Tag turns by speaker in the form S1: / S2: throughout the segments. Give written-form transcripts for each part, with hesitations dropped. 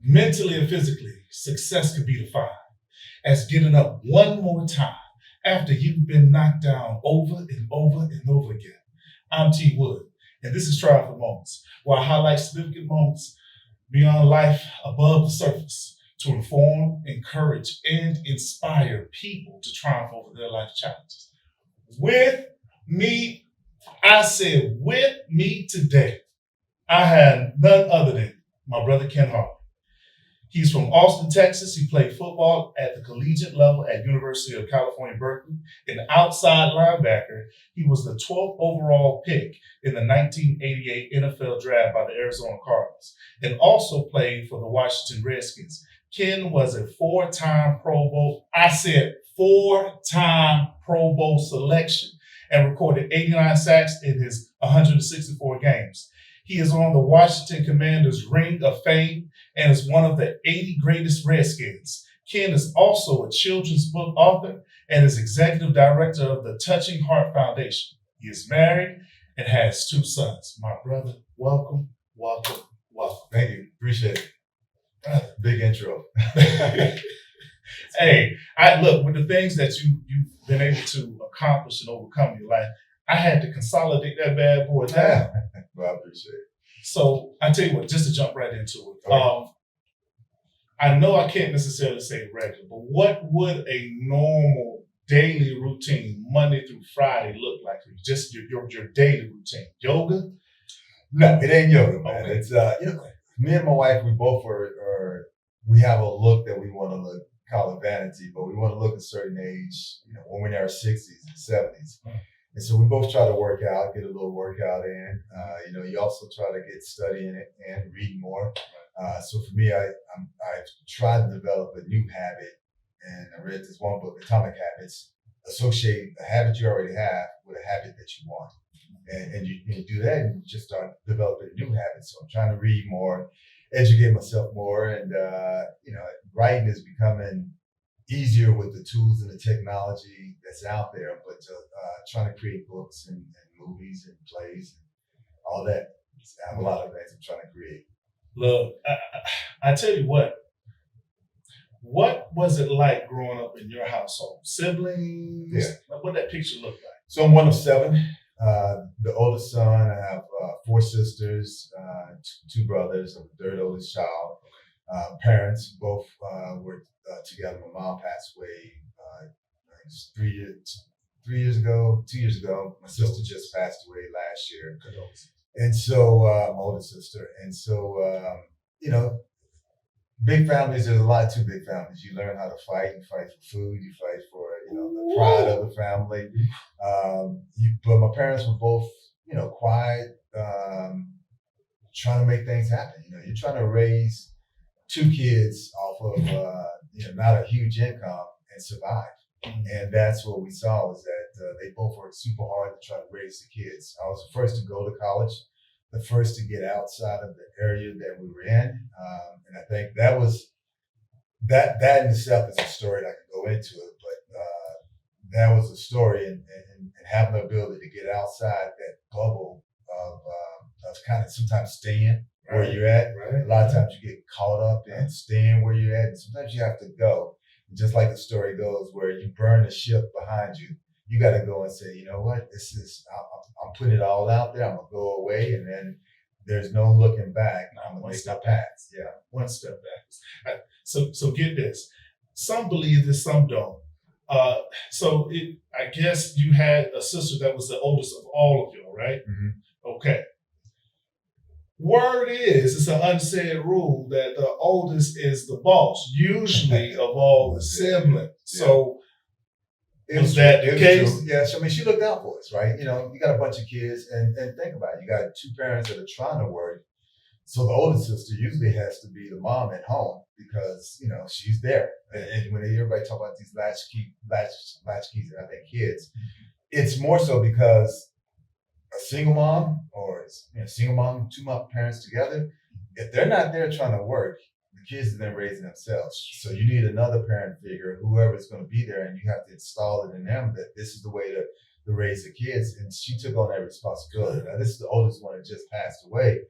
S1: Mentally and physically, success could be defined as getting up one more time after you've been knocked down over and over and over again. I'm T.Wood, and this is Triumphant Moments, where I highlight significant moments beyond life above the surface to inform, encourage, and inspire people to triumph over their life challenges. With me, I said, with me today, I had none other than my brother Ken Harvey. He's from Austin, Texas. He played football at the collegiate level at University of California, Berkeley. An outside linebacker, he was the 12th overall pick in the 1988 NFL draft by the Arizona Cardinals, and also played for the Washington Redskins. Ken was a four-time Pro Bowl, four-time Pro Bowl selection, and recorded 89 sacks in his 164 games. He is on the Washington Commanders' Ring of Fame and is one of the 80 greatest Redskins. Ken is also a children's book author and is executive director of the Touching Heart Foundation. He is married and has two sons. My brother, welcome.
S2: Thank you. Appreciate it. Big intro.
S1: Hey, I look, with the things that you've been able to accomplish and overcome in your life, I had to consolidate that bad boy down.
S2: Well, I appreciate it.
S1: So I tell you what, just to jump right into it.
S2: Okay.
S1: I know I can't necessarily say regular, but what would a normal daily routine, Monday through Friday, look like for you? Just your daily routine. Yoga?
S2: No, it ain't yoga, man.
S1: Okay.
S2: It's me and my wife, we both we have a look that we want to look, call it vanity, but we want to look a certain age, when we're in our 60s and 70s. And so we both try to work out, get a little workout in. You also try to get studying it and reading more. So for me, I've tried to develop a new habit, and I read this one book, Atomic Habits. Associate a habit you already have with a habit that you want, and you do that, and you just start developing a new habit. So I'm trying to read more, educate myself more, and writing is becoming easier with the tools and the technology that's out there, but trying to create books and movies and plays and all that. I have a lot of things I'm trying to create.
S1: Look, I tell you what was it like growing up in your household? Siblings?
S2: Yeah.
S1: What that picture look like?
S2: So I'm one of seven. The oldest son, I have four sisters, two brothers. I'm the third oldest child. Parents both were together. My mom passed away 2 years ago. My sister just passed away last year. And so my older sister. And so, big families, there's a lot to big families. You learn how to fight. You fight for food. You fight for, the pride of the family. But my parents were both, quiet, trying to make things happen. You're trying to raise two kids off of, not a huge income and survive. And that's what we saw, was that they both worked super hard to try to raise the kids. I was the first to go to college, the first to get outside of the area that we were in. And I think that in itself is a story that I could go into it, but that was a story, and having the ability to get outside that bubble of kind of sometimes staying where you're at.
S1: Right.
S2: A lot of times you get caught up in staying where you're at, and sometimes you have to go. Just like the story goes, where you burn the ship behind you, you got to go and say, you know what, I'm putting it all out there. I'm gonna go away, and then there's no looking back. I'm gonna make my path. Yeah,
S1: one step back. So get this. Some believe this, some don't. I guess you had a sister that was the oldest of all of you, right?
S2: Mm-hmm.
S1: Okay. Word is, it's an unsaid rule that the oldest is the boss, usually of all the siblings. So was that the case?
S2: True. Yeah, so she looked out for us, right? You got a bunch of kids, and think about it. You got two parents that are trying to work. So the older sister usually has to be the mom at home because, she's there. And when everybody talk about these latchkeys and I think kids, it's more so because a single mom or two mom parents together, if they're not there trying to work, the kids are then raising themselves. So you need another parent figure, whoever is going to be there, and you have to install it in them that this is the way to raise the kids. And she took on that responsibility. Now, this is the oldest one that just passed away.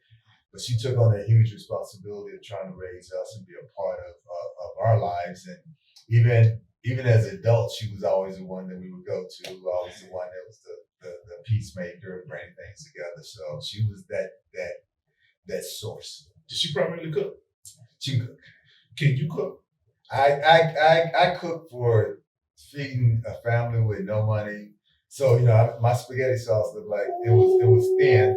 S2: but she took on that huge responsibility of trying to raise us and be a part of our lives. And even as adults, she was always the one that we would go to, always the one that was the peacemaker, bringing things together. So she was that source.
S1: Did she primarily cook?
S2: She could cook.
S1: Can you cook?
S2: I cook for feeding a family with no money. So my spaghetti sauce looked like it was thin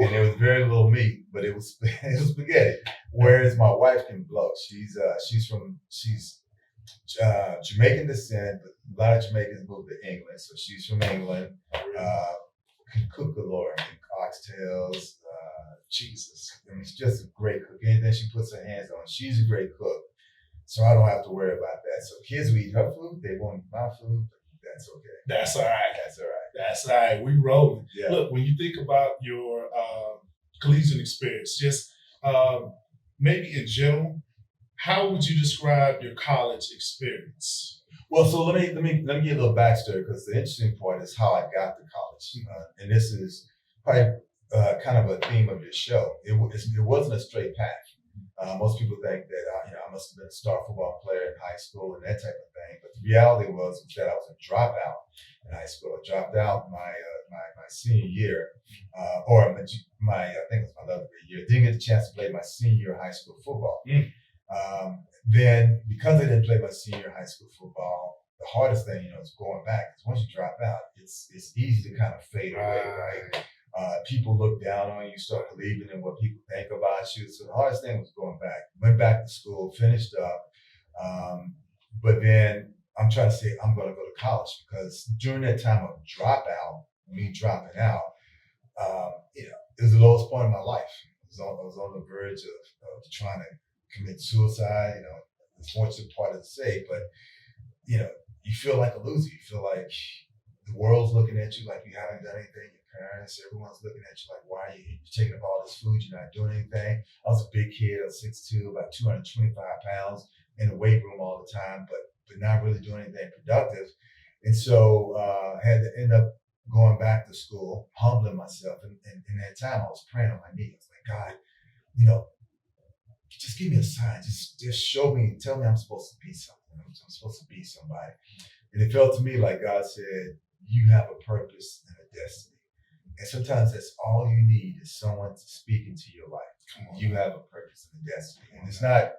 S2: and there was very little meat, but it was spaghetti. Whereas my wife can blow. She's Jamaican descent, but a lot of Jamaicans moved to England, so she's from England. Can cook galore, oxtails. Jesus, I mean, she's just a great cook. Anything she puts her hands on, she's a great cook. So I don't have to worry about that. So kids will eat her food, they won't eat my food. That's okay.
S1: That's all right.
S2: That's all right.
S1: That's all right. We rolling.
S2: Yeah.
S1: Look, when you think about your collegiate experience, just maybe in general, how would you describe your college experience?
S2: Well, so let me give you a little backstory, because the interesting part is how I got to college, and this is probably kind of a theme of your show. It wasn't a straight path. Most people think that I must have been a star football player in high school and that type of thing. But the reality was that I was a dropout in high school. I dropped out my senior year, or my I think it was my 11th grade year. Didn't get the chance to play my senior year of high school football. Then because I didn't play my senior year of high school football, the hardest thing is going back. Because once you drop out, it's easy to kind of fade away, right? People look down on you, start believing in what people think about you. So the hardest thing was going back. Went back to school, finished up, but then I'm trying to say I'm going to go to college, because during that time of dropout, me dropping out, it was the lowest point of my life. I was on the verge of trying to commit suicide. It's fortunate part to say, but you feel like a loser. You feel like the world's looking at you like you haven't done anything. Parents, everyone's looking at you like, why are you taking up all this food? You're not doing anything. I was a big kid. I was 6'2", about 225 pounds, in the weight room all the time, but not really doing anything productive. And so I had to end up going back to school, humbling myself. And in that time, I was praying on my knees. I was like, God, just give me a sign. Just show me, tell me I'm supposed to be something. I'm supposed to be somebody. And it felt to me like God said, you have a purpose and a destiny. And sometimes that's all you need, is someone to speak into your life. You have a purpose and a destiny. And it's not,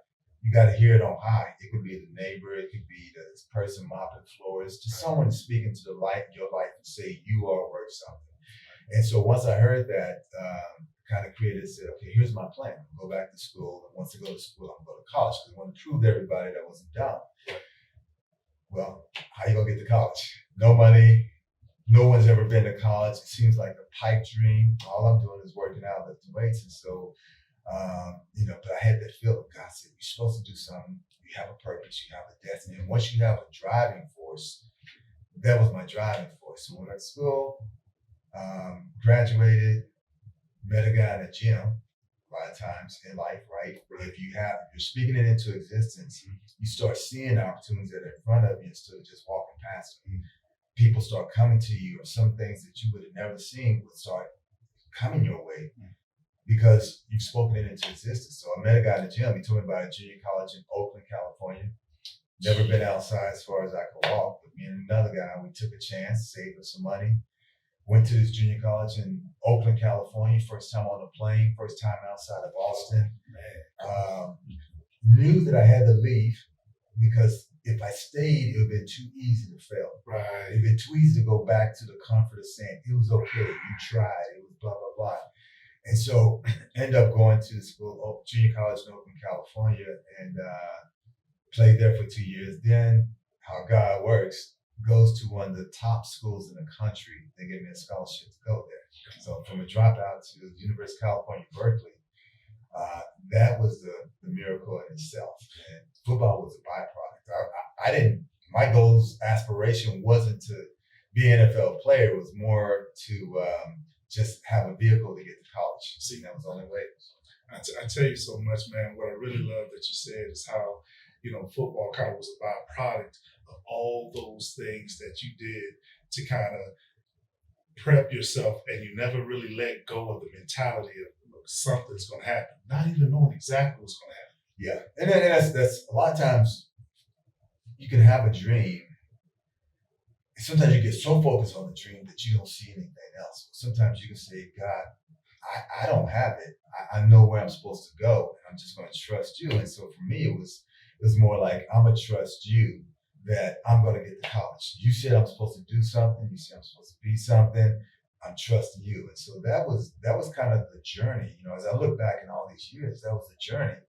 S2: you got to hear it on high. It could be the neighbor. It could be the person mopping floors. Just someone to speak into your life and say, you are worth something. And so once I heard that, kind of created, said, okay, here's my plan. I'll go back to school. And once I go to school, I'm going to go to college, because I want to prove to everybody that I wasn't dumb. Well, how you going to get to college? No money. No one's ever been to college. It seems like a pipe dream. All I'm doing is working out, lifting weights. And so, but I had that feeling. God said, you're supposed to do something. You have a purpose. You have a destiny. And once you have a driving force, that was my driving force. So when I went to school, graduated, met a guy in a gym. A lot of times in life, right? If you're speaking it into existence, you start seeing opportunities that are in front of you instead of just walking past them. People start coming to you, or some things that you would have never seen would start coming your way because you've spoken it into existence. So I met a guy in the gym. He told me about a junior college in Oakland, California. Never been outside as far as I could walk, but me and another guy, we took a chance, saved up some money, went to this junior college in Oakland, California. First time on a plane, first time outside of Austin. Knew that I had to leave, because if I stayed, it would have been too easy to fail.
S1: Right.
S2: It would have been too easy to go back to the comfort of saying, it was okay, you tried, it was blah, blah, blah. And so end up going to the school, junior college in Oakland, California, and played there for 2 years. Then how God works, goes to one of the top schools in the country. They gave me a scholarship to go there. So from a dropout to the University of California, Berkeley, that was the miracle in itself. And football was a byproduct. I didn't, my goals, aspiration wasn't to be an NFL player. It was more to just have a vehicle to get to college. See, that was the only way.
S1: I tell you so much, man. What I really love that you said is how, football kind of was a byproduct of all those things that you did to kind of prep yourself, and you never really let go of the mentality of something's going to happen, not even knowing exactly what's going to happen.
S2: Yeah, and that's a lot of times you can have a dream. Sometimes you get so focused on the dream that you don't see anything else. Sometimes you can say, God, I don't have it. I know where I'm supposed to go, and I'm just going to trust you. And so for me, it was more like I'm gonna trust you that I'm going to get to college. You said I'm supposed to do something. You said I'm supposed to be something. I'm trusting you. And so that was kind of the journey. As I look back in all these years, that was the journey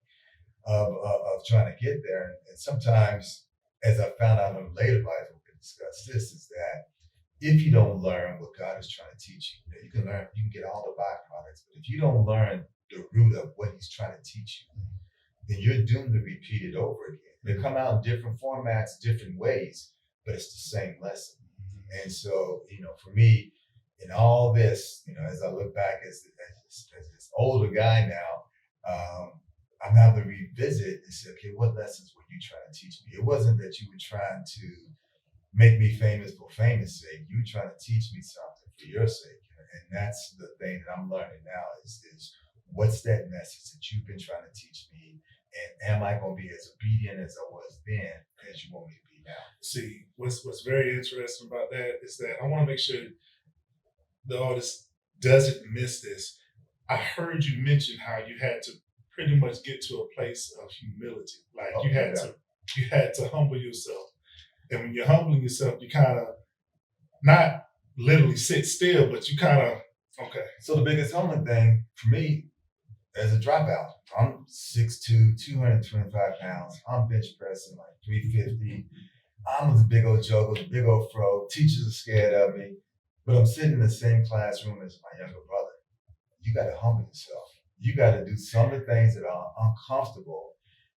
S2: of trying to get there. And sometimes, as I found out in later life, we can discuss this, is that if you don't learn what God is trying to teach you, you can learn, you can get all the byproducts, but if you don't learn the root of what He's trying to teach you, then you're doomed to repeat it over again. They come out in different formats, different ways, but it's the same lesson. And so, for me, in all this, as I look back as this older guy now, I'm having to revisit and say, okay, what lessons were you trying to teach me? It wasn't that you were trying to make me famous for famous sake. You were trying to teach me something for your sake. And that's the thing that I'm learning now is what's that message that you've been trying to teach me? And am I going to be as obedient as I was then as you want me to be now?
S1: See, what's very interesting about that is that I want to make sure the audience doesn't miss this. I heard you mention how you had to pretty much get to a place of humility. Like you had to humble yourself. And when you're humbling yourself, you kind of not literally sit still, but you kind of, okay.
S2: So the biggest humbling thing for me as a dropout, I'm 6'2", 225 pounds. I'm bench pressing like 350. I'm a big old joker, big old fro. Teachers are scared of me, but I'm sitting in the same classroom as my younger brother. You got to humble yourself. You got to do some of the things that are uncomfortable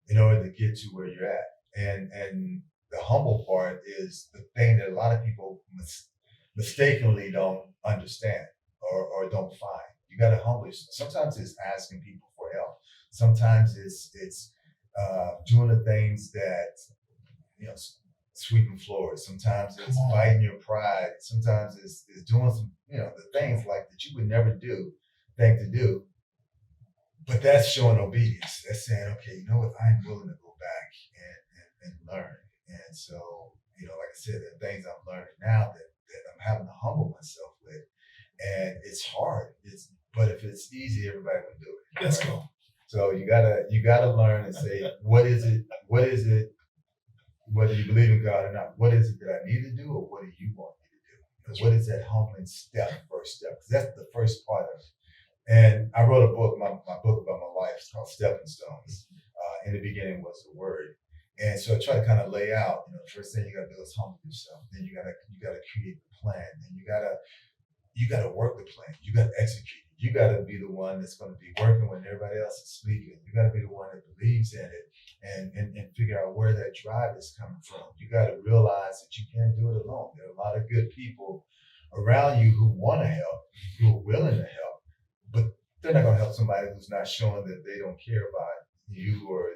S2: in order to get to where you're at. And the humble part is the thing that a lot of people mistakenly don't understand or don't find. You got to humble yourself. Sometimes it's asking people for help. Sometimes it's doing the things that, sweeping floors. Sometimes it's fighting your pride. Sometimes it's doing some, the things like that you would never think to do. But that's showing obedience. That's saying, okay, you know what? I'm willing to go back and learn. And so, like I said, there are things I'm learning now that I'm having to humble myself with. And it's hard. But if it's easy, everybody will do it.
S1: Let's go.
S2: So you gotta learn and say, what is it, whether you believe in God or not, what is it that I need to do or what do you want me to do? What is that humbling first step? Because that's the first part of it. And I wrote a book, my book about my life. It's called Stepping Stones. In the beginning was the word. And so I try to kind of lay out, the first thing you got to do is humble yourself. Then you gotta create the plan. Then you gotta work the plan. You gotta execute it. You gotta be the one that's going to be working when everybody else is sleeping. You gotta be the one that believes in it and figure out where that drive is coming from. You gotta realize that you can't do it alone. There are a lot of good people around you who want to help, who are willing to help, but they're not going to help somebody who's not showing that they don't care about you or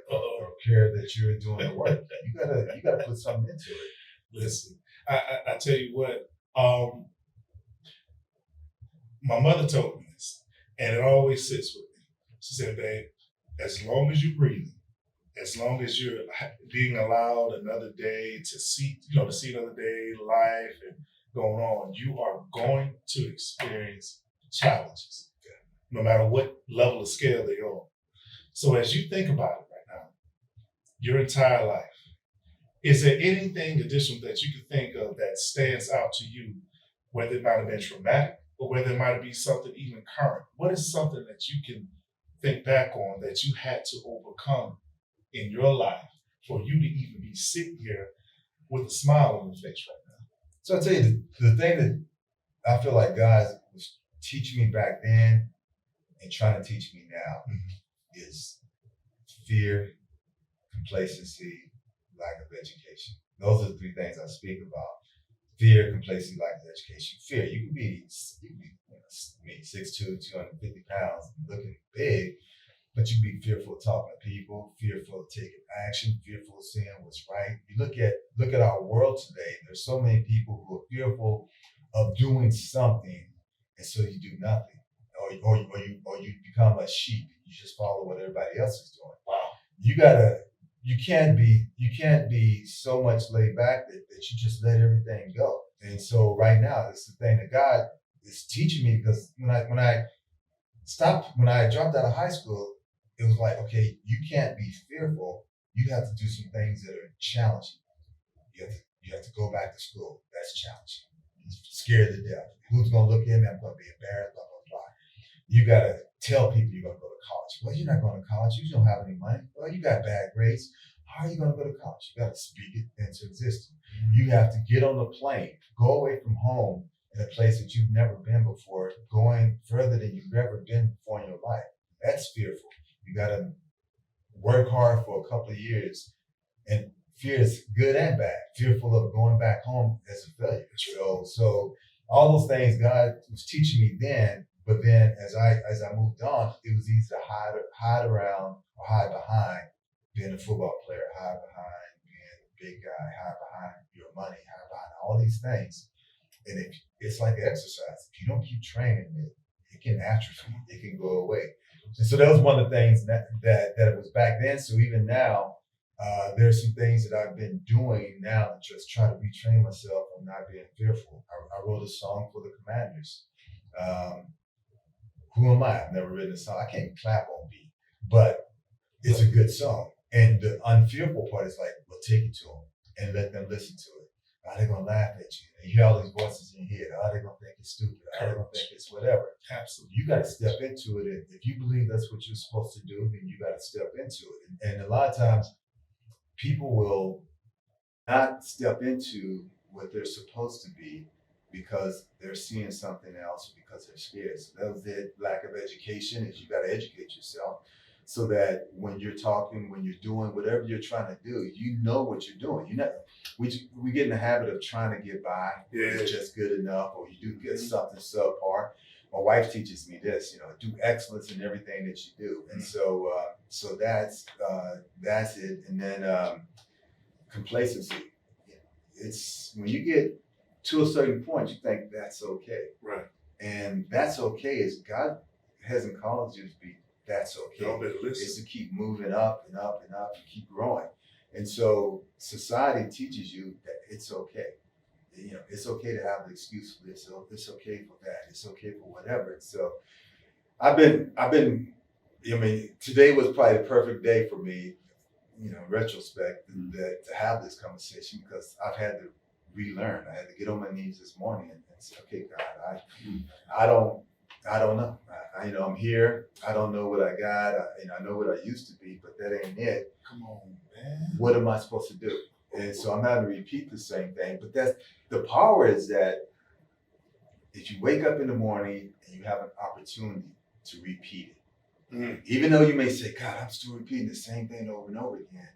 S2: care that you're doing the work. You gotta put something into it.
S1: Listen, I tell you what, my mother told me this, and it always sits with me. She said, babe, as long as you're breathing, as long as you're being allowed another day to see another day, life and going on, you are going to experience challenges, no matter what level of scale they're on. So as you think about it right now, your entire life, is there anything additional that you can think of that stands out to you, whether it might have been traumatic or whether it might be something even current? What is something that you can think back on that you had to overcome in your life for you to even be sitting here with a smile on your face right now?
S2: So I'll tell you, the thing that I feel like God was teaching me back then and trying to teach me now is fear, complacency, lack of education. Those are the three things I speak about. Fear, complacency, lack of education. Fear, you can be 6'2", 250 pounds, looking big, but you can be fearful of talking to people, fearful of taking action, fearful of saying what's right. You look at our world today. There's so many people who are fearful of doing something, and so you do nothing, or you become a sheep. You just follow what everybody else is doing.
S1: Wow.
S2: You can't be so much laid back that you just let everything go. And so right now, it's the thing that God is teaching me, because when I dropped out of high school, it was like, okay, you can't be fearful. You have to do some things that are challenging. You have to go back to school. That's challenging. You're scared to death. Who's gonna look at me? I'm gonna be embarrassed, blah, blah, blah. You gotta tell people you're gonna go to college. Well, you're not going to college. You don't have any money. Well, you got bad grades. How are you gonna go to college? You gotta speak it into existence. You have to get on the plane, go away from home in a place that you've never been before, going further than you've ever been before in your life. That's fearful. You gotta work hard for a couple of years, and fear is good and bad. Fearful of going back home as a failure. So all those things God was teaching me then, but then as I moved on, it was easy to hide around or hide behind being a football player, hide behind being a big guy, hide behind your money, hide behind all these things. And it's like exercise. If you don't keep training it can atrophy. It can go away. And so that was one of the things that it was back then. So even now, there's some things that I've been doing now to just try to retrain myself on not being fearful. I wrote a song for the Commanders. Who am I? I've never written a song. I can't clap on beat, but it's a good song. And the unfearful part is like, well, take it to them and let them listen to it. Are they gonna laugh at you? And you hear all these voices in your head. Are they gonna think it's stupid? Are they gonna think it's whatever?
S1: Absolutely.
S2: You got to step into it. And if you believe that's what you're supposed to do, then you got to step into it. And a lot of times, people will not step into what they're supposed to be because they're seeing something else, or because they're scared. So that was the lack of education. Is you got to educate yourself so that when you're talking, when you're doing whatever you're trying to do, you know what you're doing. We get in the habit of trying to get by.
S1: Yeah.
S2: It's just good enough, or you do get something subpar. My wife teaches me this, do excellence in everything that you do. And so that's it. And then complacency. It's when you get to a certain point, you think that's okay.
S1: Right.
S2: And that's okay is God hasn't called you to be that's okay.
S1: Y'all better listen.
S2: It's to keep moving up and up and up and keep growing. And so society teaches you that it's okay. It's okay to have an excuse for this. It's okay for that. It's okay for whatever. And so I've been, today was probably the perfect day for me, in retrospect, that to have this conversation, because I've had to relearn. I had to get on my knees this morning and say, okay, God, I don't know. I'm here. I don't know what I got. I know what I used to be, but that ain't it.
S1: Come on, man.
S2: What am I supposed to do? And so I'm having to repeat the same thing. But that's the power, is that if you wake up in the morning and you have an opportunity to repeat it, even though you may say, God, I'm still repeating the same thing over and over again.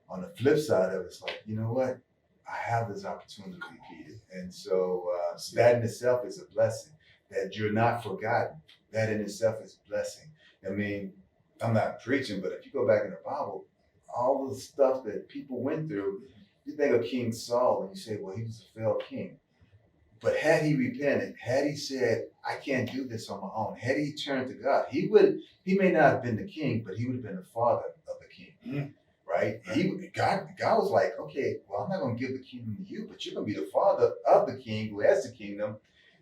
S2: On the flip side of it, it's like, you know what? I have this opportunity to repeat it. And so that in itself is a blessing, that you're not forgotten. That in itself is a blessing. I mean, I'm not preaching, but if you go back in the Bible, all the stuff that people went through, you think of King Saul and you say, well, he was a failed king. But had he repented, had he said, I can't do this on my own, had he turned to God, he may not have been the king, but he would have been the father of the king, right? God was like, okay, well, I'm not going to give the kingdom to you, but you're going to be the father of the king who has the kingdom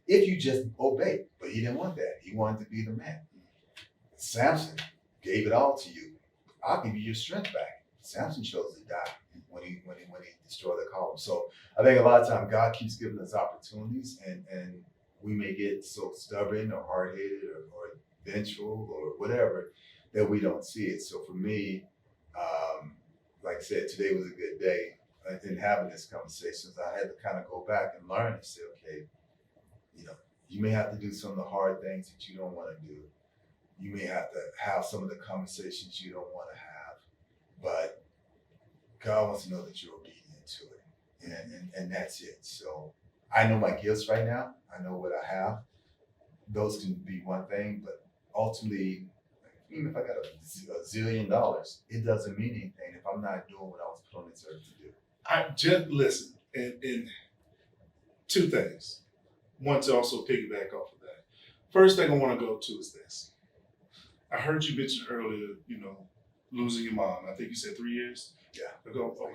S2: if you just obey. But he didn't want that. He wanted to be the man. Samson gave it all to you. I'll give you your strength back. Samson chose to die when he destroyed the column. So I think a lot of times God keeps giving us opportunities, and we may get so stubborn or hard-headed or vengeful or whatever that we don't see it. So for me, like I said, today was a good day in having this conversation. I had to kind of go back and learn and say, okay, you may have to do some of the hard things that you don't want to do. You may have to have some of the conversations you don't want to have, but God wants to know that you're obedient to it, and that's it. So I know my gifts right now. I know what I have. Those can be one thing, but ultimately, even if I got a zillion dollars, it doesn't mean anything if I'm not doing what I was put on this earth to do.
S1: I just listen, and two things. One, to also piggyback off of that. First thing I want to go to is this. I heard you mention earlier, losing your mom. I think you said 3 years ago. Okay.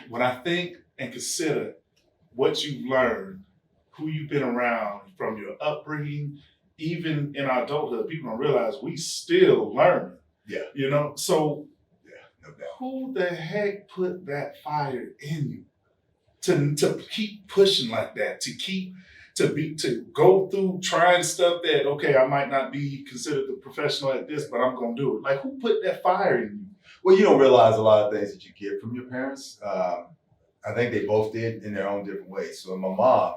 S1: When I think and consider what you've learned, who you've been around from your upbringing, even in our adulthood, people don't realize we still learning.
S2: Yeah.
S1: So
S2: No doubt.
S1: who the heck put that fire in you to keep pushing like that, to go through trying stuff that, okay, I might not be considered a professional at this, but I'm gonna do it. Like, who put that fire in you?
S2: Well, you don't realize a lot of things that you get from your parents. I think they both did in their own different ways. So my mom,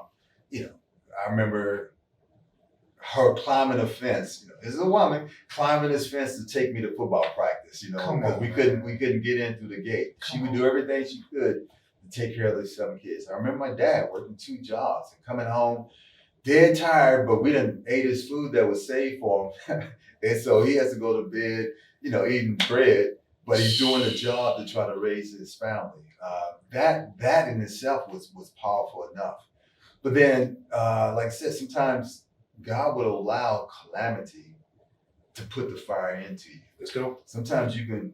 S2: I remember her climbing a fence. As a woman, climbing this fence to take me to football practice. Because we couldn't get in through the gate. She would do everything she could to take care of those 7 kids. I remember my dad working 2 jobs and coming home dead tired, but we done ate his food that was saved for him, and so he has to go to bed, eating bread. But he's doing a job to try to raise his family. That in itself was powerful enough. But then, like I said, sometimes God would allow calamity to put the fire into you.
S1: Let's go.
S2: Sometimes you can,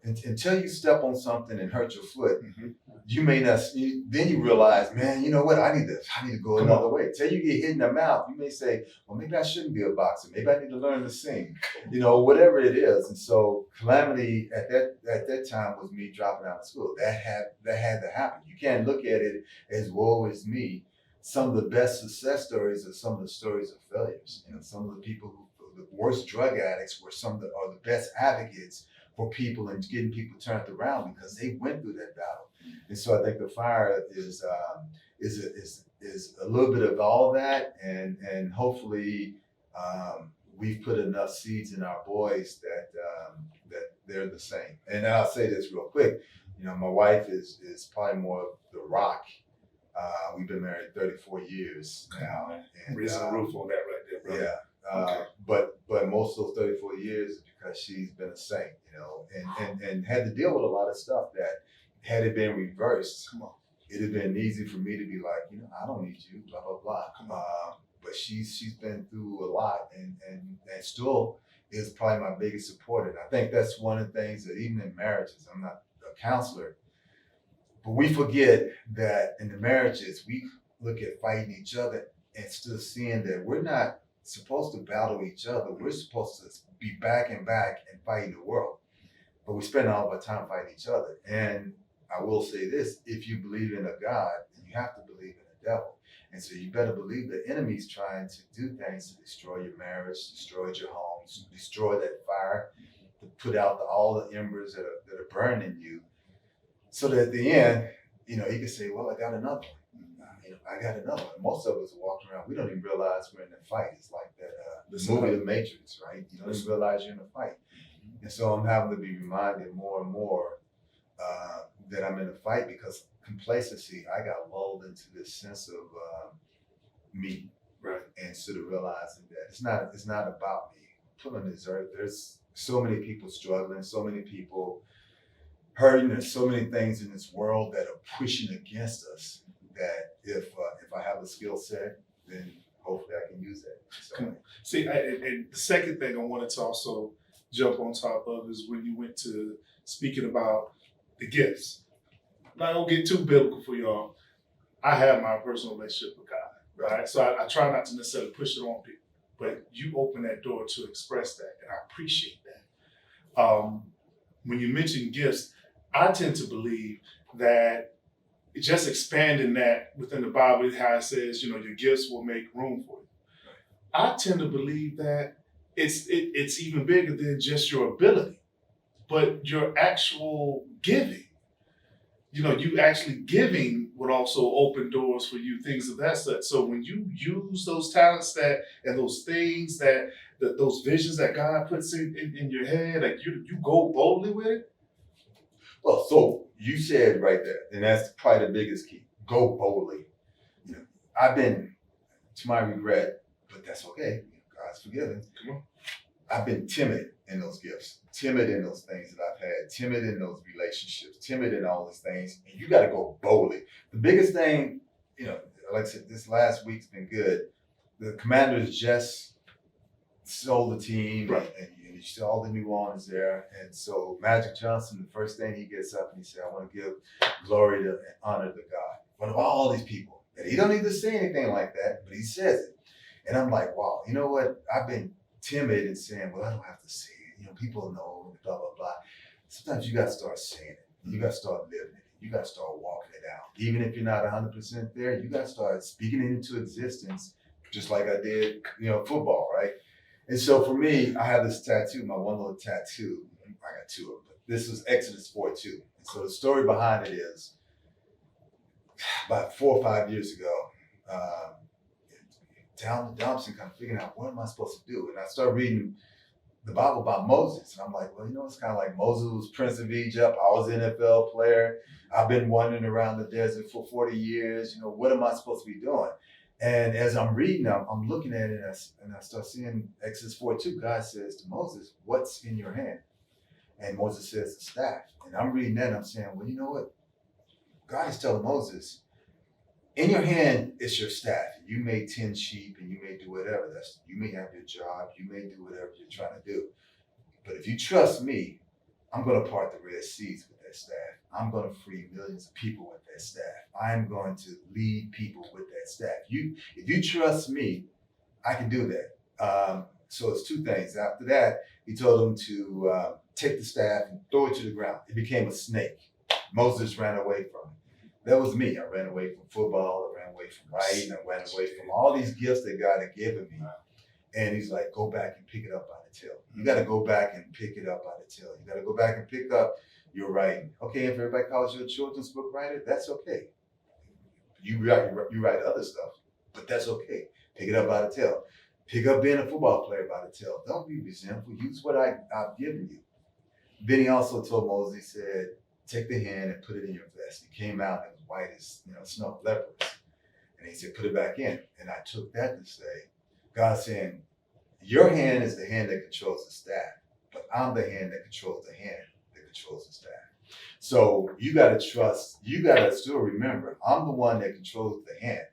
S2: until you step on something and hurt your foot,
S1: Mm-hmm.
S2: you may not. Then you realize, man, you know what? I need to go another way. Till you get hit in the mouth, you may say, well, maybe I shouldn't be a boxer. Maybe I need to learn to sing. Whatever it is. And so calamity at that time was me dropping out of school. That had to happen. You can't look at it as woe is me. Some of the best success stories are some of the stories of failures. Some of the people the worst drug addicts are the best advocates for people and getting people turned around because they went through that battle. And so I think the fire is a little bit of all that, and hopefully we've put enough seeds in our boys that they're the same. And I'll say this real quick. My wife is probably more of the rock. We've been married 34 years now. And
S1: raising a roof on that right there, brother.
S2: Yeah.
S1: Okay.
S2: But most of those 34 years is because she's been a saint, and had to deal with a lot of stuff that had it been reversed, it'd have been easy for me to be like, I don't need you, blah, blah, blah. But she's been through a lot and still is probably my biggest supporter. And I think that's one of the things that even in marriages, I'm not a counselor, but we forget that in the marriages, we look at fighting each other and still seeing that we're not supposed to battle each other. We're supposed to be back and fighting the world. But we spend all of our time fighting each other. And I will say this, if you believe in a God, then you have to believe in a devil. And so you better believe the enemy's trying to do things to destroy your marriage, destroy your home, destroy that fire, to put out all the embers that are burning you. So that at the end, you can say, well, I got another one. I got another one. Most of us are walking around, we don't even realize we're in a fight. It's like that movie, The Matrix, right? You don't even realize you're in a fight. And so I'm having to be reminded more and more that I'm in a fight because complacency, I got lulled into this sense of me.
S1: Right.
S2: Instead of realizing that it's not about me. Put on this earth, there's so many people struggling, so many people hurting, there's so many things in this world that are pushing against us that if I have a skill set, then hopefully I can use that. So,
S1: see, and the second thing I wanted to also jump on top of is when you went to speaking about the gifts. I'm not gonna get too biblical for y'all. I have my personal relationship with God, right? So I try not to necessarily push it on people, but you open that door to express that, and I appreciate that. When you mention gifts, I tend to believe that just expanding that within the Bible, how it says, your gifts will make room for you. I tend to believe that it's even bigger than just your ability, but your actual giving. You actually giving would also open doors for you, things of that such. So when you use those talents and those things that those visions that God puts in your head, like you go boldly with it.
S2: Well, so you said right there, and that's probably the biggest key. Go boldly. I've been, to my regret, but that's okay. God's forgiven.
S1: Come on.
S2: I've been timid in those gifts, timid in those things that I've had, timid in those relationships, timid in all these things. And you got to go boldly. The biggest thing, like I said, this last week's been good. the Commanders just sold the team,
S1: Right.
S2: and you see all the new owners there. And so Magic Johnson, the first thing he gets up and he said, I want to give glory to and honor to God. One of all these people. And he don't need to say anything like that, but he says it. And I'm like, wow, you know what? I've been timid in saying, well, I don't have to say it. You know, people know, blah, blah, blah. Sometimes you got to start saying it. You got to start living it. You got to start walking it out. Even if you're not 100% there, you got to start speaking it into existence, just like I did, football, right? And so for me, I have this tattoo, my one little tattoo. I got two of them, but this is Exodus 4:2. And so the story behind it is about 4 or 5 years ago, down the dumps and kind of figuring out what am I supposed to do. And I started reading the Bible about Moses. And I'm like, well, it's kind of like Moses was Prince of Egypt. I was an NFL player. I've been wandering around the desert for 40 years. What am I supposed to be doing? And as I'm reading, I'm looking at it and I start seeing Exodus 4:2. God says to Moses, what's in your hand? And Moses says, the staff. And I'm reading that and I'm saying, well, you know what? God is telling Moses, in your hand is your staff. You may tend sheep and you may do whatever. You may have your job. You may do whatever you're trying to do. But if you trust me, I'm going to part the Red Seas with that staff. I'm going to free millions of people with that staff. I'm going to lead people with that staff. If you trust me, I can do that. So it's two things. After that, he told them to take the staff and throw it to the ground. It became a snake. Moses ran away from it. That was me. I ran away from football. I ran away from writing. I ran away from all these gifts that God had given me. And he's like, go back and pick it up by the tail. You got to go back and pick it up by the tail. You got to go back and pick up your writing. Okay, if everybody calls you a children's book writer, that's okay. You write other stuff, but that's okay. Pick it up by the tail. Pick up being a football player by the tail. Don't be resentful. Use what I've given you. Then he also told Moses, he said, take the hand and put it in your vest. It came out as white as snow, leprous. And he said, put it back in. And I took that to say, God saying, your hand is the hand that controls the staff, but I'm the hand that controls the hand that controls the staff. So you got to trust, you got to still remember, I'm the one that controls the hand.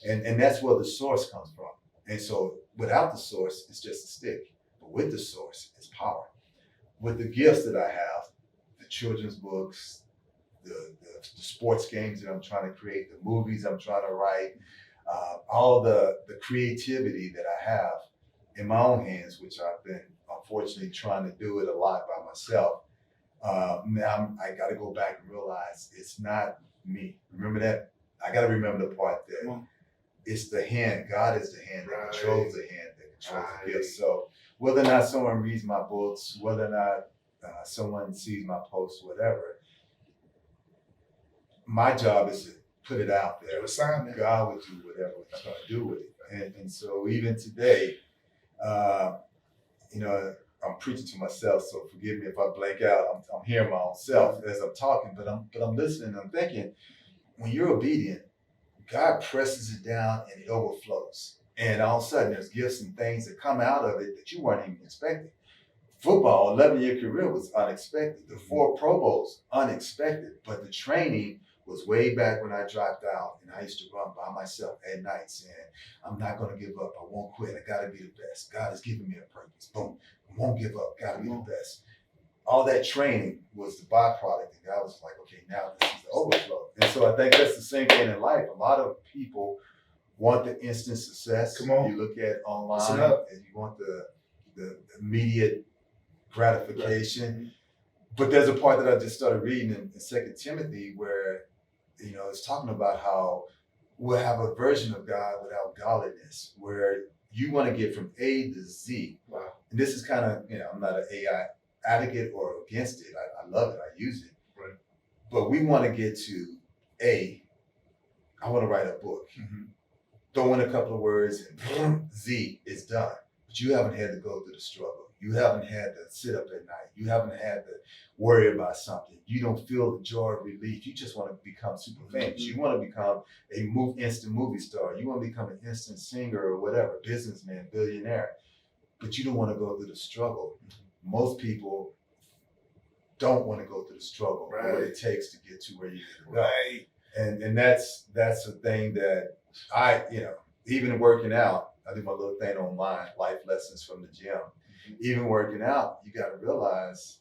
S2: And that's where the source comes from. And so without the source, it's just a stick. But with the source, it's power. With the gifts that I have, the children's books, the sports games that I'm trying to create, the movies I'm trying to write, all the creativity that I have in my own hands, which I've been unfortunately trying to do it a lot by myself. Now I got to go back and realize it's not me. Remember that? I got to remember the part that it's the hand. God is the hand that controls the hand that controls the gift. So whether or not someone reads my books, whether or not someone sees my posts, whatever, my job is to put it out there. God will do whatever He's going to do with it. And so even today, I'm preaching to myself, so forgive me if I blank out. I'm hearing my own self as I'm talking, but I'm listening. I'm thinking, when you're obedient, God presses it down and it overflows. And all of a sudden, there's gifts and things that come out of it that you weren't even expecting. Football, 11-year career was unexpected. The 4 Pro Bowls, unexpected. But the training was way back when I dropped out, and I used to run by myself at night saying, I'm not going to give up. I won't quit. I got to be the best. God has given me a purpose. Boom. I won't give up. Got to be the best. All that training was the byproduct, and God was like, okay, now this is the overflow. And so I think that's the same thing in life. A lot of people want the instant success.
S1: Come on.
S2: You look at online, and you want the immediate gratification. But there's a part that I just started reading in 2 Timothy where, it's talking about how we'll have a version of God without godliness, where you want to get from A to Z.
S1: Wow.
S2: And this is kind of, I'm not an AI advocate or against it. I love it. I use it.
S1: Right.
S2: But we want to get to A. I want to write a book. Mm-hmm. Throw in a couple of words and Z is done. But you haven't had to go through the struggle. You haven't had to sit up at night. You haven't had to worry about something. You don't feel the joy of relief. You just want to become super famous. You want to become a instant movie star. You want to become an instant singer or whatever, businessman, billionaire. But you don't want to go through the struggle. Most people don't want to go through the struggle, what it takes to get to where you need to go. Right. And that's the thing that I, even working out, I do my little thing online, life lessons from the gym. Even working out, you got to realize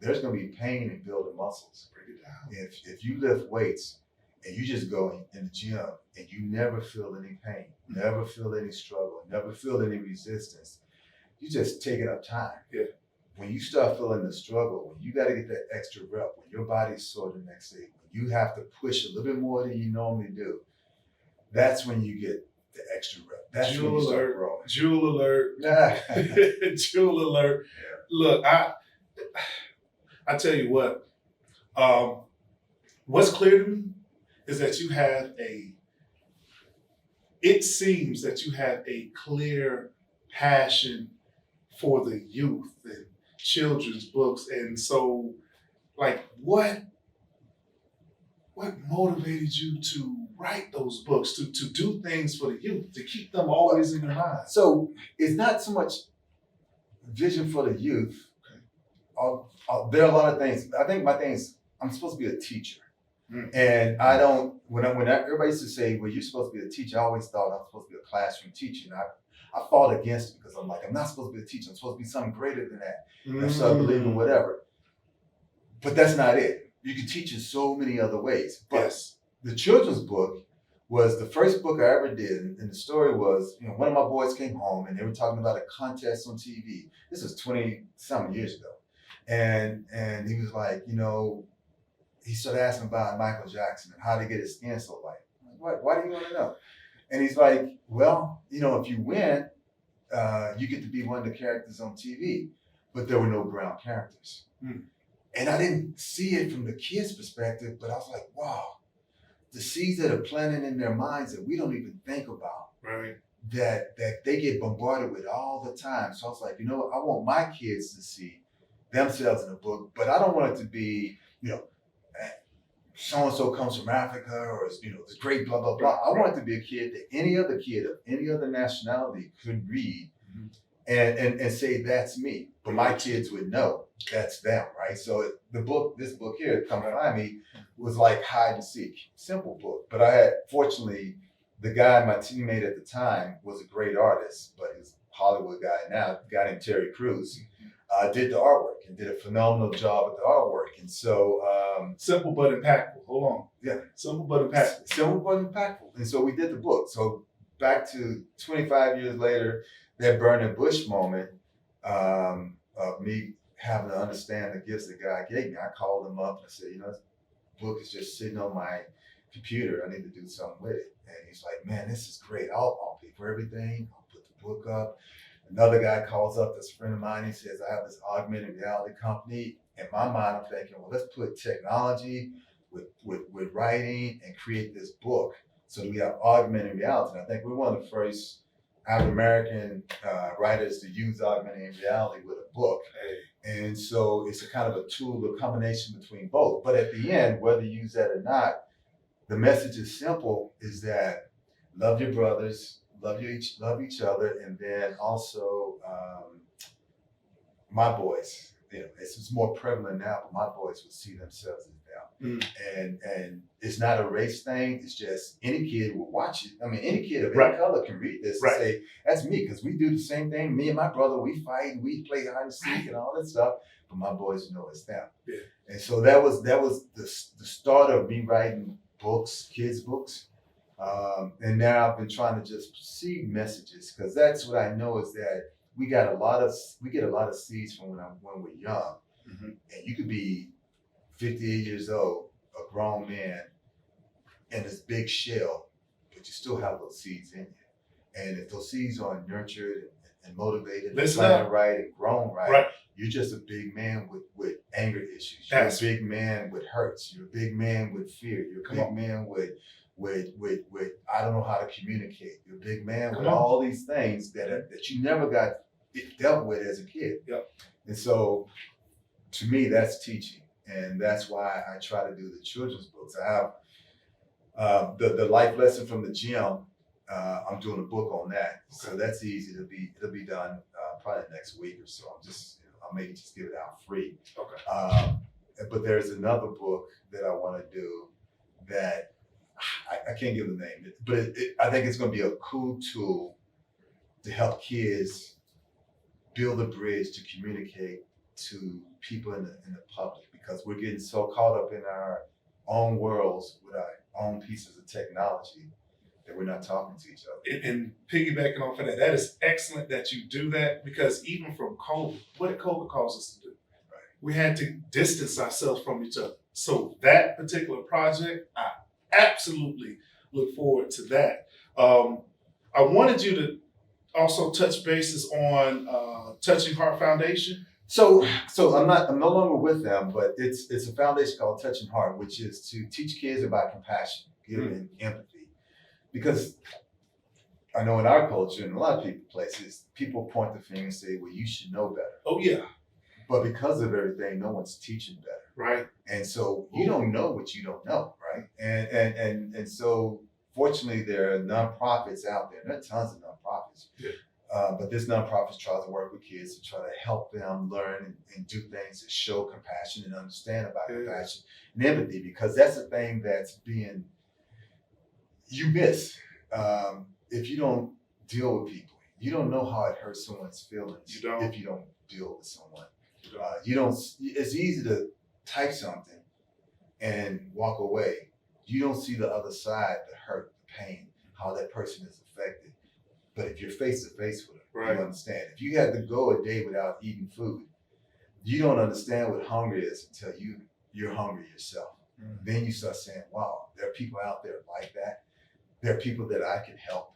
S2: there's going to be pain in building muscles.
S1: Break it down.
S2: If you lift weights and you just go in the gym and you never feel any pain, never feel any struggle, never feel any resistance, you just taking up time.
S1: Yeah.
S2: When you start feeling the struggle, when you got to get that extra rep, when your body's sore the next day, when you have to push a little bit more than you normally do, that's when you get the extra rep. That's
S1: Jewel
S2: when you start
S1: alert.
S2: growing.
S1: Jewel alert.
S2: Yeah.
S1: Jewel alert.
S2: Yeah.
S1: Look, I tell you what, what's clear to me is that it seems that you have a clear passion for the youth and children's books. And so, like, what motivated you to write those books, to do things for the youth, to keep them always in your mind?
S2: So it's not so much vision for the youth. There are a lot of things. I think my thing is I'm supposed to be a teacher. And I don't, when everybody used to say, well, you're supposed to be a teacher, I always thought I was supposed to be a classroom teacher. And I fought against it because I'm like, I'm not supposed to be a teacher. I'm supposed to be something greater than that. And I started believing whatever. But that's not it. You can teach in so many other ways. But
S1: Yes.
S2: the children's book was the first book I ever did. And the story was, one of my boys came home and they were talking about a contest on TV. This was 20-something years ago. And he was like, he started asking about Michael Jackson and how to get his skin so light. I'm like, why do you want to know? And he's like, well, if you win, you get to be one of the characters on TV. But there were no brown characters. And I didn't see it from the kids' perspective, but I was like, wow, the seeds that are planted in their minds that we don't even think about,
S1: Right.
S2: that they get bombarded with all the time. So I was like, I want my kids to see themselves in a book, but I don't want it to be, so-and-so comes from Africa or, this great blah, blah, blah. I want it to be a kid that any other kid of any other nationality could read and say, that's me. But my kids would know that's them, right? So this book here, Come Find Me, was like hide and seek. Simple book. But I had, fortunately, the guy, my teammate at the time, was a great artist, but he's a Hollywood guy now, a guy named Terry Crews. Did the artwork and did a phenomenal job with the artwork. And so
S1: simple but impactful. Hold on.
S2: Yeah.
S1: Simple but impactful.
S2: Simple but impactful. And so we did the book. So back to 25 years later, that burning bush moment of me having to understand the gifts that God gave me. I called him up and I said, this book is just sitting on my computer. I need to do something with it. And he's like, man, this is great. I'll pay for everything. I'll put the book up. Another guy calls up, that's a friend of mine. He says, I have this augmented reality company. In my mind, I'm thinking, well, let's put technology with writing and create this book so that we have augmented reality. And I think we're one of the first African-American writers to use augmented reality with a book. And so it's a kind of a tool, a combination between both. But at the end, whether you use that or not, the message is simple, is that love your brothers, love each other, and then also my boys. It's more prevalent now, but my boys would see themselves as them. And it's not a race thing. It's just any kid will watch it. I mean, any kid of any color can read this and say, that's me, because we do the same thing. Me and my brother, we fight and we play hide and seek and all that stuff. But my boys know it's them.
S1: Yeah.
S2: And so that was the start of me writing books, kids' books. And now I've been trying to just seed messages, because that's what I know is that we get a lot of seeds from when we're young. And you could be 58 years old, a grown man, in this big shell, but you still have those seeds in you. And if those seeds aren't nurtured and motivated, and planted right and grown right, you're just a big man with anger issues. You're a big man with hurts. You're a big man with fear. You're a big man with I don't know how to communicate. You're a big man with all these things that you never got dealt with as a kid.
S1: Yep.
S2: And so to me, that's teaching. And that's why I try to do the children's books. I have the life lesson from the gym. I'm doing a book on that. So that's easy. It'll be done probably next week or so. I'll maybe just give it out free.
S1: Okay.
S2: But there's another book that I want to do that I can't give the name, but I think it's going to be a cool tool to help kids build a bridge to communicate to people in the public, because we're getting so caught up in our own worlds with our own pieces of technology that we're not talking to each other.
S1: And piggybacking off of that, that is excellent that you do that, because even from COVID, what did COVID cause us to do?
S2: Right.
S1: We had to distance ourselves from each other. So that particular project, I absolutely look forward to that. I wanted you to also touch bases on Touching Heart Foundation.
S2: So I'm no longer with them, but it's a foundation called Touching Heart, which is to teach kids about compassion, giving, and empathy. Because I know in our culture, in a lot of places, people point the finger and say, well, you should know better.
S1: Oh yeah.
S2: But because of everything, no one's teaching better.
S1: Right.
S2: And so you don't know what you don't know, right? And so fortunately there are nonprofits out there. There are tons of nonprofits.
S1: Yeah.
S2: But this nonprofit tries to work with kids to try to help them learn and do things that show compassion and understand about compassion and empathy, because that's the thing that's you miss if you don't deal with people. You don't know how it hurts someone's feelings if you don't deal with someone. It's easy to type something and walk away. You don't see the other side, the hurt, the pain, how that person is affected. But if you're face to face with them, you understand. If you had to go a day without eating food, you don't understand what hunger is until you're hungry yourself. Mm-hmm. Then you start saying, wow, there are people out there like that. There are people that I can help.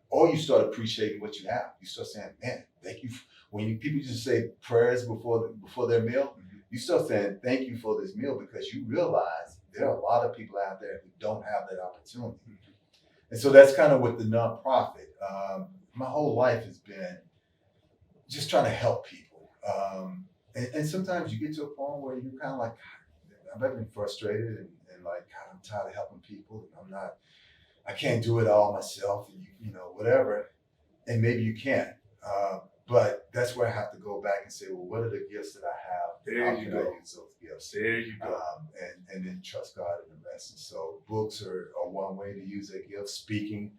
S2: Or you start appreciating what you have. You start saying, man, thank you. When people just say prayers before their meal, you start saying thank you for this meal, because you realize there are a lot of people out there who don't have that opportunity. And so that's kind of with the nonprofit. My whole life has been just trying to help people. And sometimes you get to a point where you're kind of like, I've been frustrated and like, God, I'm tired of helping people. And I can't do it all myself, and whatever. And maybe you can. But that's where I have to go back and say, well, what are the gifts that I have? How can I use those gifts?
S1: There you go.
S2: And then trust God in the rest. And so books are one way to use a gift. Speaking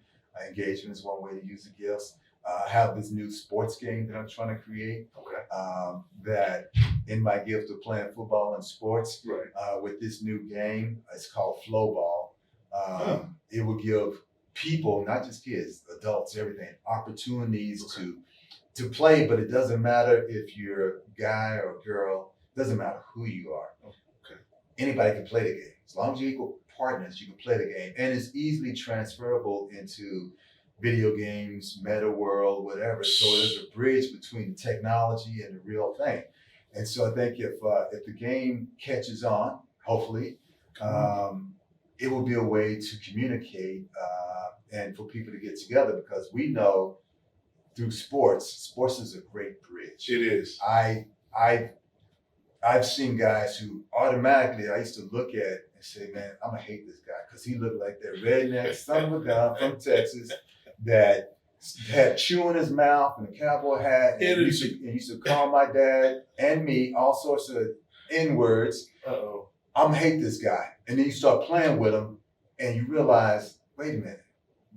S2: engagement is one way to use the gifts. I have this new sports game that I'm trying to create. Okay. That in my gift of playing football and sports, with this new game, it's called Flow Ball. It will give people, not just kids, adults, everything, opportunities to play, but it doesn't matter if you're a guy or a girl, it doesn't matter who you are. Okay. Anybody can play the game. As long as you're equal partners, you can play the game. And it's easily transferable into video games, meta world, whatever. So there's a bridge between the technology and the real thing. And so I think if the game catches on, hopefully, it will be a way to communicate and for people to get together, because we know through sports is a great bridge.
S1: It is.
S2: I've seen guys who automatically I used to look at and say, man, I'm gonna hate this guy because he looked like that redneck son of a gun from Texas that had chew in his mouth and a cowboy hat and used to call my dad and me all sorts of N-words. I'm gonna hate this guy. And then you start playing with him and you realize, wait a minute,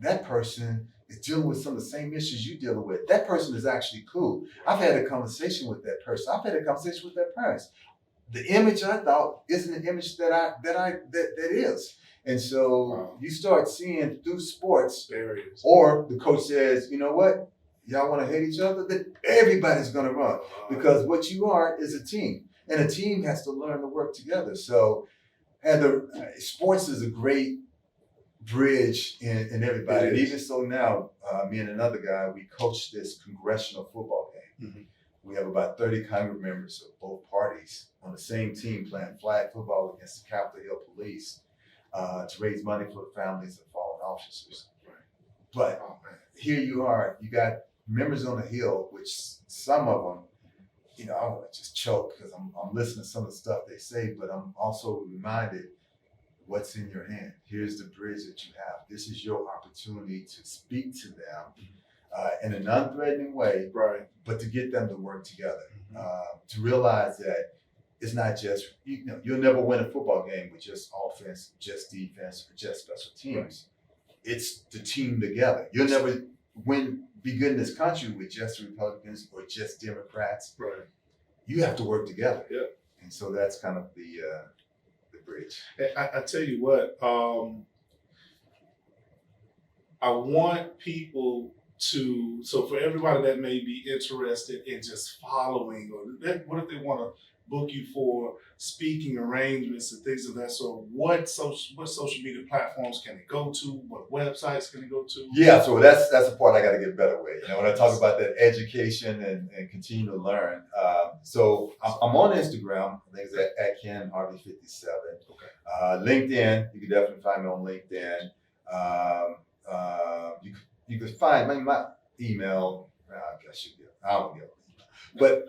S2: that person is dealing with some of the same issues you're dealing with. That person is actually cool. I've had a conversation with that person. I've had a conversation with their parents. The image I thought isn't an image that is. And so you start seeing through sports, or the coach says, you know what, y'all want to hate each other? Then everybody's going to run, because what you are is a team, and a team has to learn to work together. So, sports is a great bridge in everybody. And even so now, me and another guy, we coach this congressional football game. Mm-hmm. We have about 30 Congress members of both parties on the same team playing flag football against the Capitol Hill Police to raise money for the families of fallen officers. Right. But here you are, you got members on the Hill, which some of them, I want to just choke because I'm listening to some of the stuff they say, but I'm also reminded what's in your hand. Here's the bridge that you have. This is your opportunity to speak to them in a non-threatening way, but to get them to work together, to realize that it's not just, you'll never win a football game with just offense, just defense, or just special teams. It's the team together. You'll never when be good in this country with just Republicans or just Democrats,
S1: Right.
S2: you have to work together.
S1: Yeah.
S2: And so that's kind of the bridge.
S1: I tell you what, I want people to, so for everybody that may be interested in just following, or what if they want to book you for speaking arrangements and things of that sort, what social media platforms can they go to? What websites can they go to?
S2: Yeah, so that's the part I got to get better with. You know, when I talk about that education and continue to learn. So I'm on Instagram. I think it's at Ken Harvey 57.
S1: Okay.
S2: LinkedIn, you can definitely find me on LinkedIn. You can find my email. I guess I don't get. But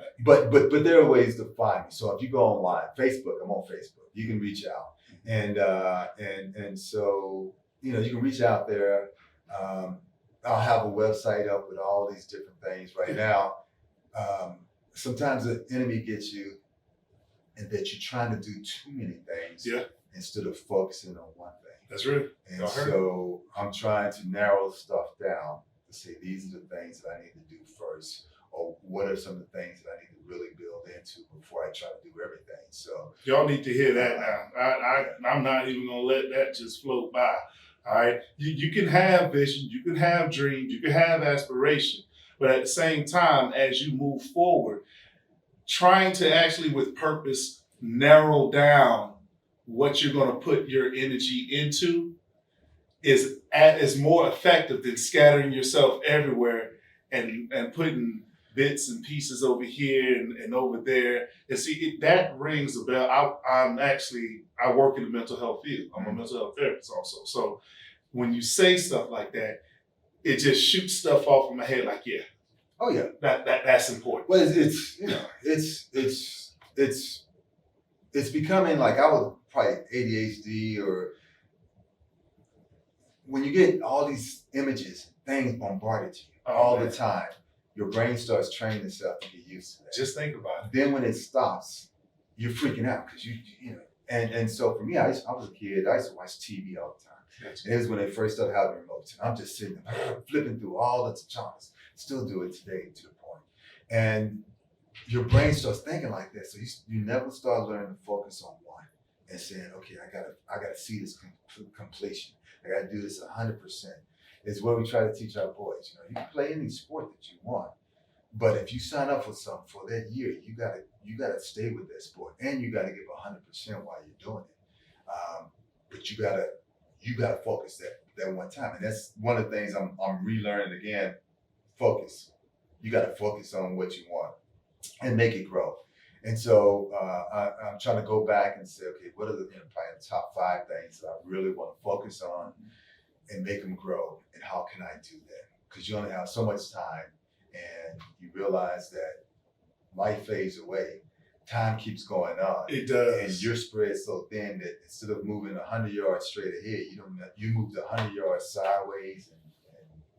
S2: there are ways to find me. So if you go online, Facebook, I'm on Facebook. You can reach out, and so you can reach out there. I'll have a website up with all these different things right now. Sometimes the enemy gets you, and that you're trying to do too many things instead of focusing on one thing.
S1: That's right.
S2: And so I'm trying to narrow stuff down to say these are the things that I need to do first, or what are some of the things that I need to really build into before I try to do everything. So
S1: y'all need to hear that now. I'm not even gonna let that just float by. All right, you can have vision, you can have dreams, you can have aspiration, but at the same time, as you move forward, trying to actually with purpose narrow down what you're going to put your energy into is more effective than scattering yourself everywhere and putting bits and pieces over here and over there. And see, that rings a bell. I work in the mental health field. I'm a mental health therapist also. So when you say stuff like that, it just shoots stuff off in my head like, yeah.
S2: Oh yeah.
S1: That's important.
S2: Well, it's becoming like I was probably ADHD, or when you get all these images, things bombarded to you all the time, your brain starts training itself to get used to that.
S1: Just think about it.
S2: Then when it stops, you're freaking out because you know. And so for me, I was a kid. I used to watch TV all the time. And it was when they first started having remotes. And I'm just sitting there flipping through all the channels. Still do it today to the point. And your brain starts thinking like that. So you never start learning to focus on one and saying, okay, I gotta see this completion. I gotta do this 100%. It's what we try to teach our boys. You can play any sport that you want, but if you sign up for something for that year, you gotta stay with that sport, and you gotta give 100% while you're doing it. But you gotta focus that one time, and that's one of the things I'm relearning again. Focus. You got to focus on what you want and make it grow. And so I'm trying to go back and say, okay, what are the probably the top 5 things that I really want to focus on and make them grow, and how can I do that? Because you only have so much time, and you realize that life fades away. Time keeps going on.
S1: It does.
S2: And you're spread so thin that instead of moving 100 yards straight ahead, you moved 100 yards sideways and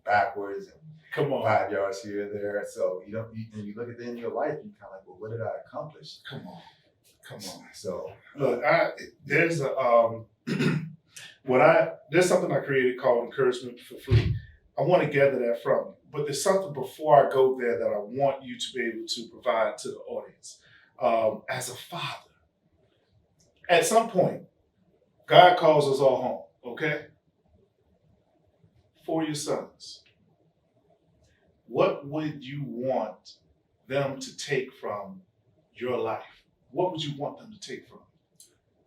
S2: backwards, and
S1: come on,
S2: 5 yards here and there. So you look at the end of your life, you kind of like, well, what did I accomplish?
S1: Come on.
S2: So
S1: look, there's there's something I created called Encouragement for Free. I want to gather that from you, but there's something before I go there that I want you to be able to provide to the audience. As a father, at some point, God calls us all home, okay? For your sons, what would you want them to take from your life? What would you want them to take from?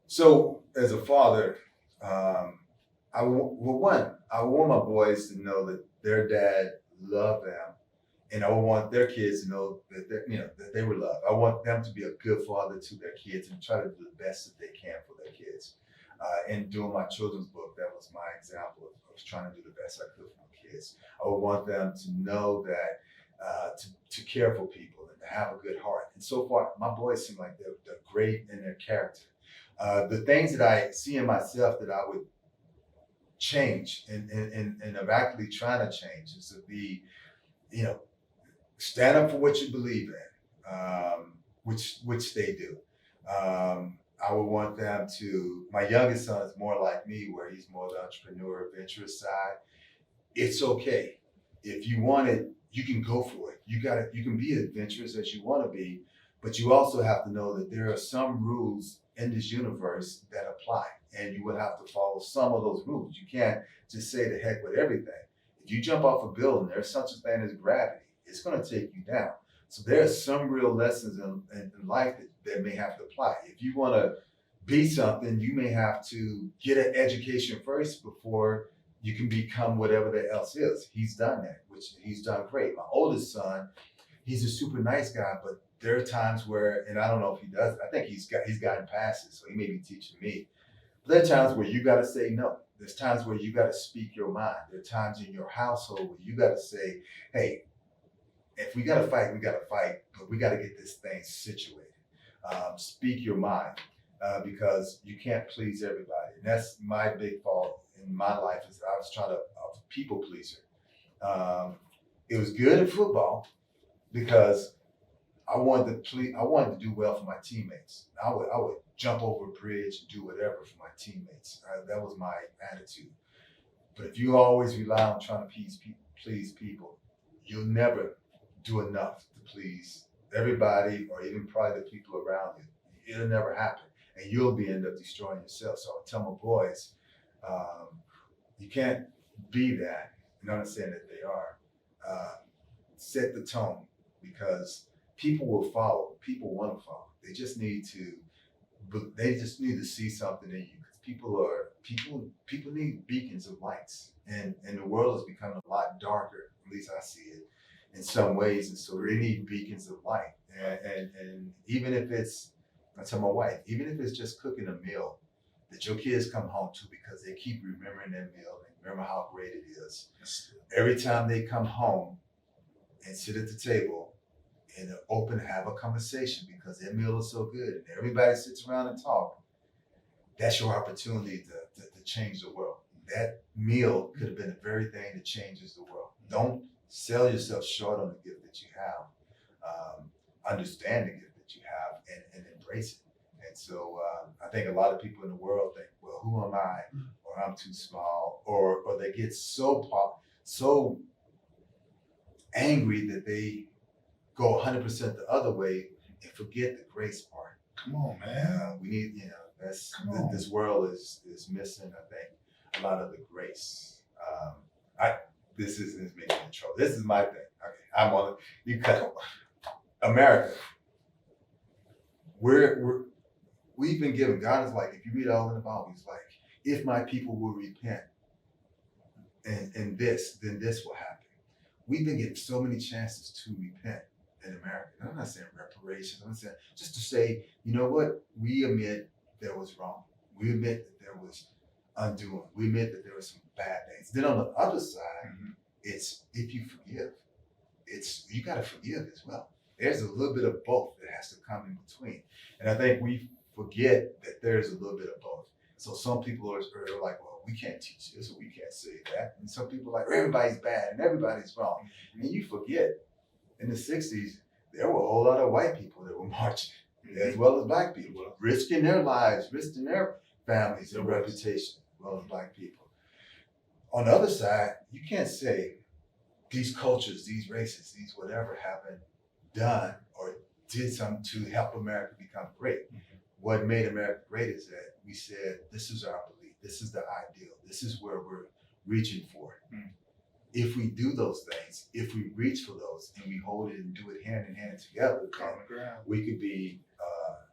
S2: So as a father, I want my boys to know that their dad loved them, and I want their kids to know that they were loved. I want them to be a good father to their kids and try to do the best that they can for their kids. In doing my children's book, that was my example of trying to do the best I could for my kids. I would want them to know that to care for people and to have a good heart. And so far, my boys seem like they're great in their character. The things that I see in myself that I would change and I'm actually trying to change is to be, stand up for what you believe in, which they do. I would want them to, my youngest son is more like me, where he's more the entrepreneur, adventurous side. It's okay. if you want it, you can go for it. You can be adventurous as you want to be, but you also have to know that there are some rules in this universe that apply, and you will have to follow some of those rules. You can't just say the heck with everything. If you jump off a building, there's such a thing as gravity. It's going to take you down. So there are some real lessons in life that may have to apply. If you want to be something, you may have to get an education first before you can become whatever that else is. He's done that, which he's done great. My oldest son, he's a super nice guy, but there are times where, and I don't know if he does, I think he's gotten past it, so he may be teaching me. But there are times where you got to say no. There's times where you got to speak your mind. There are times in your household where you got to say, hey, if we got to fight, we got to fight, but we got to get this thing situated. Speak your mind, because you can't please everybody. And that's my big fault in my life, is I was trying to, I was a people pleaser. It was good at football because I wanted to do well for my teammates. I would jump over a bridge and do whatever for my teammates. That was my attitude. But if you always rely on trying to please people, you'll never do enough to please everybody, or even probably the people around you. It'll never happen, and you'll end up destroying yourself. So I tell my boys, you can't be that and understand that they are. Set the tone, because people will follow. People want to follow. They just need to see something in you. Because people need beacons of lights, and the world is becoming a lot darker. At least I see it in some ways, and so they need beacons of light. And even if it's, I tell my wife, even if it's just cooking a meal that your kids come home to because they keep remembering that meal and remember how great it is. Every time they come home and sit at the table and have a conversation because their meal is so good and everybody sits around and talk, that's your opportunity to change the world. That meal could have been the very thing that changes the world. Don't sell yourself short on the gift that you have. Understand the gift that you have and embrace it. And so I think a lot of people in the world think, well, who am I? Or I'm too small, or they get so angry that they go 100% the other way and forget the grace part.
S1: Come on, man.
S2: We need, this world is missing, I think, a lot of the grace. This is making me in trouble. This is my thing. Okay, you cut it. America. We've been given, God is like, if you read all in the Bible, he's like, if my people will repent and this, then this will happen. We've been getting so many chances to repent in America. And I'm not saying reparations. I'm saying just to say, you know what? We admit there was wrong. We admit that there was undoing. We admit that there were some bad things. Then on the other side, it's if you forgive, you got to forgive as well. There's a little bit of both that has to come in between. And I think we forget that there's a little bit of both. So some people are like, well, we can't teach this, or we can't say that. And some people are like, everybody's bad and everybody's wrong. And you forget, in the 60s, there were a whole lot of white people that were marching, as well as black people, risking their lives, risking their families and reputation, as well as black people. On the other side, you can't say these cultures, these races, these whatever haven't done or did something to help America become great. What made America great is that we said, this is our belief, this is the ideal, this is where we're reaching for. If we do those things, if we reach for those and we hold it and do it hand in hand together, then we could be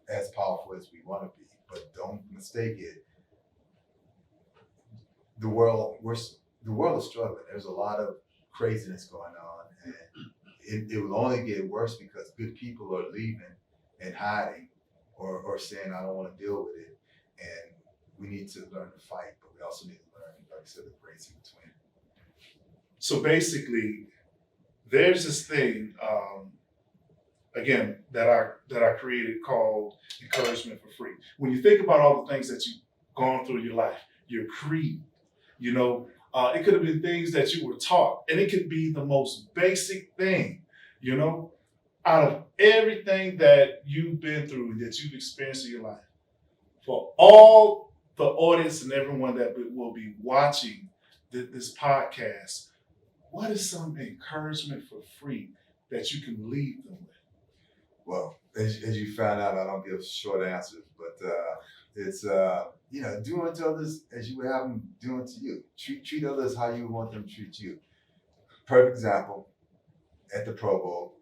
S2: as powerful as we want to be. But don't mistake it. The world is struggling. There's a lot of craziness going on, and it will only get worse because good people are leaving and hiding or saying, I don't want to deal with it. And we need to learn to fight, but we also need to learn, like I said, the grace in between.
S1: So basically, there's this thing, again, that I created called encouragement for free. When you think about all the things that you've gone through in your life, your creed, it could have been things that you were taught, and it could be the most basic thing, out of everything that you've been through and that you've experienced in your life. For all the audience and everyone that will be watching this podcast, what is some encouragement for free that you can leave them with?
S2: Well, as you found out, I don't give short answers, but it's do unto others as you would have them do unto you. Treat others how you want them to treat you. Perfect example, at the Pro Bowl,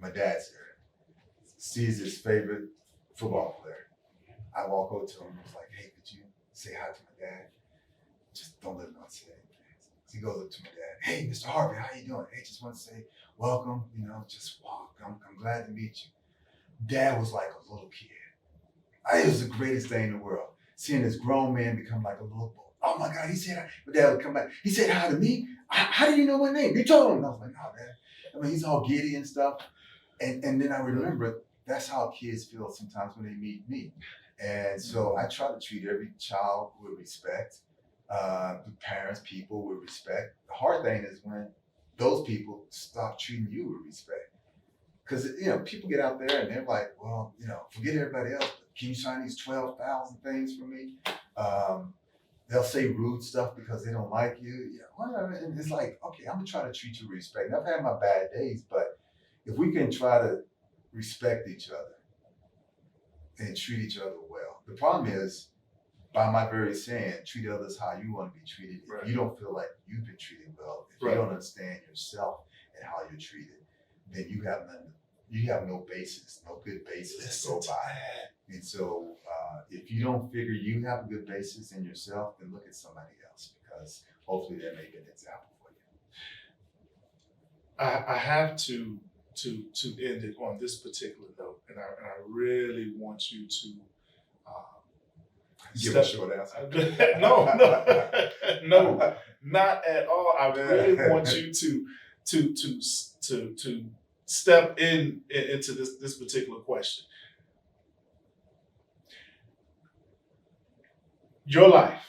S2: my dad's there. Sees his favorite football player. I walk over to him and was like, hey, could you say hi to my dad? Just don't let him not say anything. He goes up to my dad, hey, Mr. Harvey, how you doing? Hey, just want to say welcome, just walk. I'm glad to meet you. Dad was like a little kid. It was the greatest thing in the world. Seeing this grown man become like a little boy. Oh my God, he said hi. My dad would come back. He said hi to me. How do you know my name? You told him. And I was like, oh, Dad. I mean, he's all giddy and stuff. And then I remember that's how kids feel sometimes when they meet me. And so I try to treat every child with respect, the parents, people with respect. The hard thing is when those people stop treating you with respect. Because, people get out there and they're like, well, forget everybody else. But can you sign these 12,000 things for me? They'll say rude stuff because they don't like you. Whatever. And it's like, okay, I'm going to try to treat you with respect. And I've had my bad days, but if we can try to respect each other and treat each other well. The problem is, by my very saying, treat others how you want to be treated. If
S1: Right.
S2: you don't feel like you've been treated well, if
S1: Right.
S2: you don't understand yourself and how you're treated, then you have no basis, no good basis to go by. And so if you don't figure you have a good basis in yourself, then look at somebody else, because hopefully they may be an example for you.
S1: I have to end it on this particular note, and I really want you to
S2: Give a short answer.
S1: no, not at all. I really want you to step into this particular question. Your life.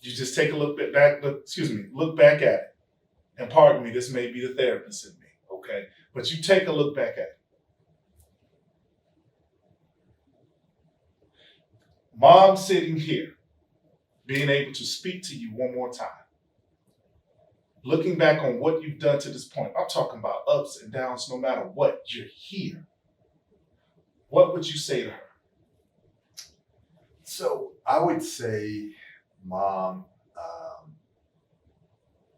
S1: You just take a look back at it. And pardon me, this may be the therapist in me, okay? But you take a look back at it. Mom sitting here, being able to speak to you one more time. Looking back on what you've done to this point, I'm talking about ups and downs, no matter what, you're here. What would you say to her?
S2: So I would say, Mom,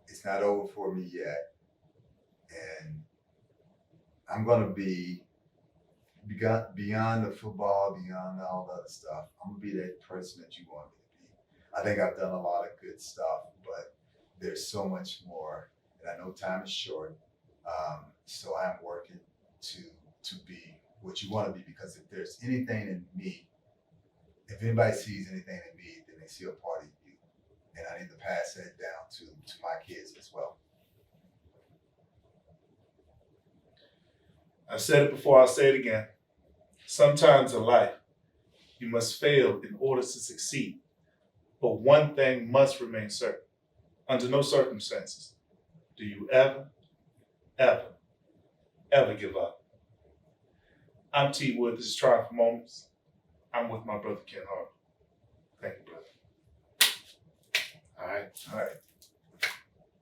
S2: it's not over for me yet. And I'm going to be beyond the football, beyond all the other stuff. I'm going to be that person that you want me to be. I think I've done a lot of good stuff, but there's so much more. And I know time is short. So I'm working to be what you want to be, because if there's anything in me, if anybody sees anything in me, then they see a part of you. And I need to pass that down to my kids as well.
S1: I've said it before, I'll say it again. Sometimes in life, you must fail in order to succeed. But one thing must remain certain. Under no circumstances do you ever give up. I'm T.Wood. This is Trying for Moments. I'm with my brother, Ken Harvey. Thank you, brother. All right.